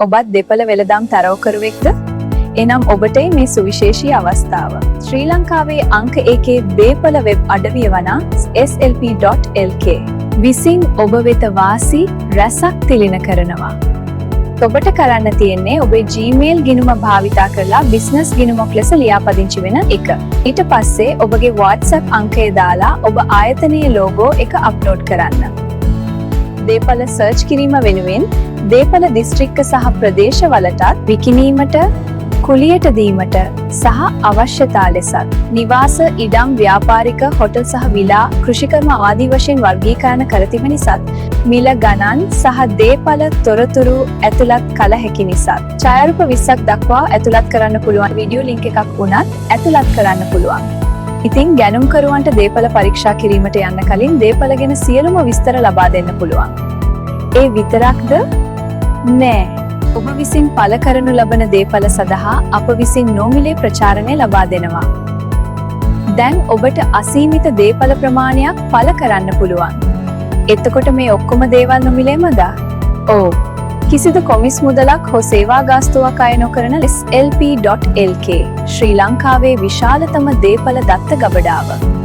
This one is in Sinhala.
ඔබත් දෙපළ වෙළඳාම් තරවකරුවෙක්ද? එනම් ඔබට මේ සුවිශේෂී අවස්ථාව. ශ්‍රී ලංකාවේ අංක 1 දේපළ වෙබ් අඩවිය වන slp.lk විසින් ඔබ වෙත වාසි රැසක් තිලින කරනවා. ඔබට කරන්න තියෙන්නේ ඔබේ Gmail ගිණුම භාවිතා කරලා බිස්නස් ගිණුමක් ලෙස ලියාපදිංචි වෙන එක. ඊට පස්සේ ඔබගේ WhatsApp අංකය දාලා ඔබ ආයතනයේ ලෝගෝ එක අප්ලෝඩ් කරන්න. දේපළ සර්ච් කිරීම වෙනුවෙන් දේපළ දිස්ත්‍රික්ක සහ ප්‍රදේශවලටත් විකිණීමට, කුලියට දීමට සහ අවශ්‍යතා ලෙසත් නිවාස, ඉඩම්, ව්‍යාපාරික, හොටල් සහ විලා, කෘෂිකර්ම ආදී වශයෙන් වර්ගීකරණ කර තිබෙන නිසාත් මිල ගණන් සහ දේපළ තොරතුරු ඇතුළත් කළ හැකි නිසා ඡායාරූප 20ක් දක්වා ඇතුළත් කරන්න පුළුවන් වීඩියෝ ලින්ක් එකක් උනත් ඇතුළත් කරන්න පුළුවන්. ඉතින් ගැනුම්කරුවන්ට දේපළ පරීක්ෂා කිරීමට යන්න කලින් දේපළ ගැන සියලුම විස්තර ලබා දෙන්න පුළුවන්. ඒ විතරක්ද? නෑ. ඔබ විසින් පළ කරනු ලබන දේපළ සඳහා අප විසින් නොමිලේ ප්‍රචාරණය ලබා දෙනවා. දැන් ඔබට අසීමිත දේපළ ප්‍රමාණයක් පළ කරන්න පුළුවන්. එතකොට මේ ඔක්කොම දේවල් නොමිලේමද? ඔව්. කිසිදු කොමිස් මුදලක් හෝ සේවා ගාස්තුවක් අය නොකරන slp.lk ශ්‍රී ලංකාවේ විශාලතම දේපළ දත්ත ගබඩාව.